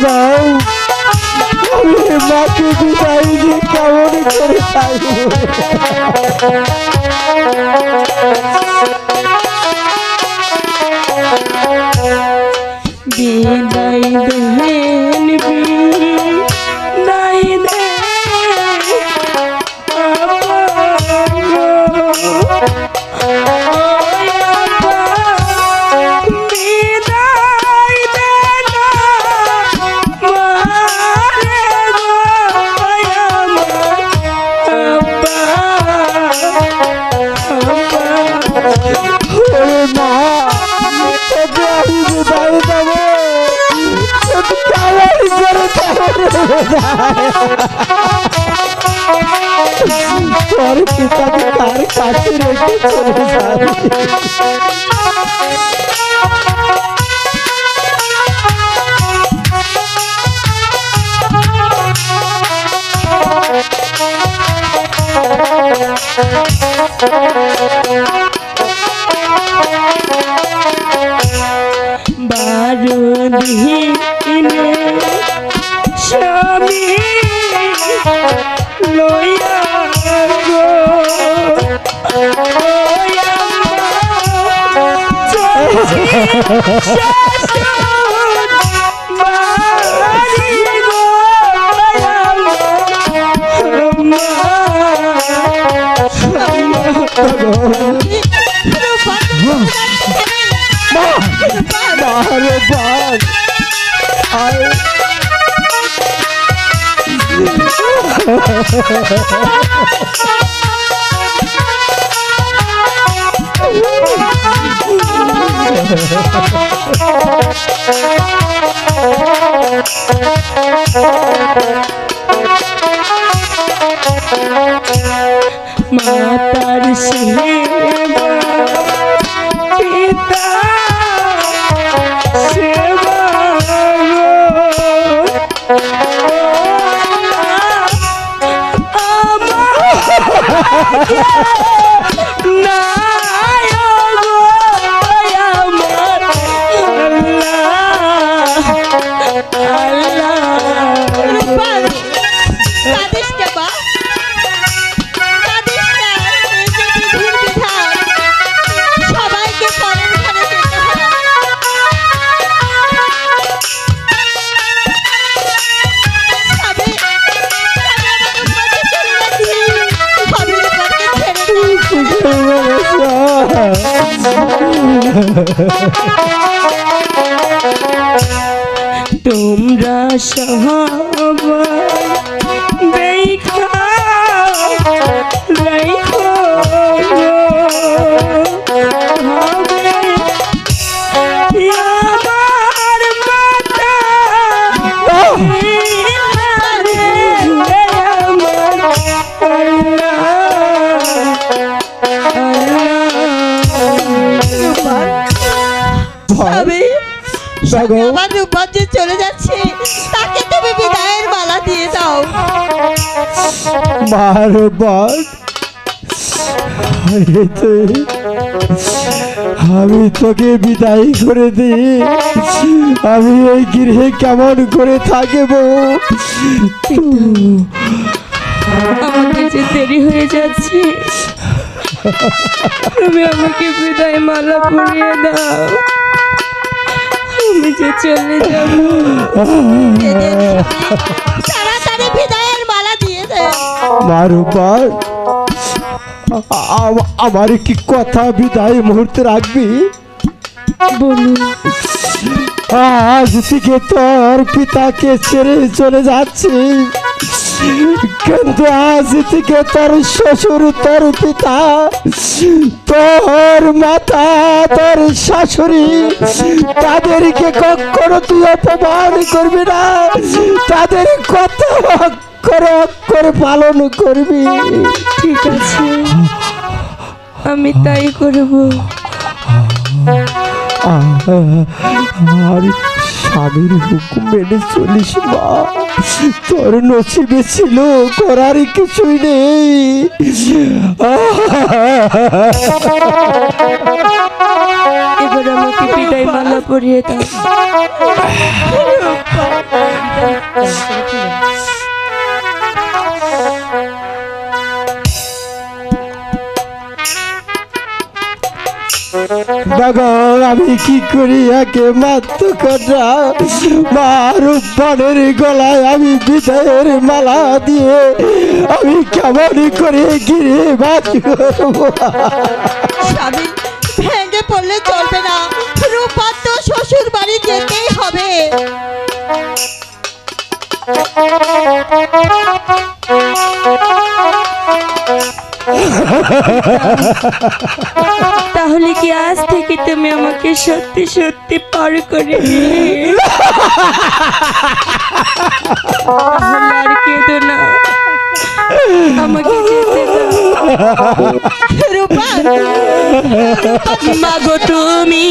দাও, আমি মাকে বিদায় দিয়ে কেমন করে থাকবো। বিদায় দেন বিদায় দে তোর পিতাকে কার কাছে রেখে চলে যাবে। বারুদিনে স্বামী লইয়া গো মাতার সেবা পিতা সেবা তোমরা সবাই দেখা রাখো আমার মাতা আমার রূপা যে চলে যাচ্ছে তাকে তুমি বিদায়ের মালা দিয়ে দাও। মার বাদ আমি তোকে বিদায় করে দিই, আমি এই গৃহে কেমন করে থাকবো। আমাকে যে দেরি হয়ে যাচ্ছে, তুমি আমাকে বিদায় মালা পরিয়ে দাও, আমি যে চলে যাব। তাড়াতাড়ি বিদায়ের মালা দিয়ে দে। মারুবার আমার কি কথা বিদায় মুহূর্তে রাখবি? বলুন। আজ থেকে তোর পিতাকে ছেড়ে চলে যাচ্ছি, কিন্তু আজ থেকে তোর শ্বশুর, তোর পিতা, তোর মাতা, তোর শাশুড়ি, তাদেরকে কখনো তুই অপমান করবি না, তাদের কথা অক্ষরে অক্ষরে পালন করবি। ঠিক আছে, আমি তাই করব। আর স্বামীর হুকুম মেনে চলিস মা, তোর নসিবে ছিল, করার কিছুই নেই। এবার আমাকে বিদায় মালা পরিয়ে দাও। মাগো আমি কি করি একে মাত্র কটা মা রূপবানের গলায় আমি বিদায়ের মালা দিয়ে আমি কেমন করে গিরে বাস করবো। স্বামী ভেঙে পড়লে চলবে না, রূপার তো শ্বশুর বাড়ি যেতেই হবে। তাহলে কি আজ থেকে তুমি আমাকে সত্যি সত্যি পার করে দিলে? তাহলে আর কেঁদো না, আমাকে যেতে দাও। রূপা মাগো তুমি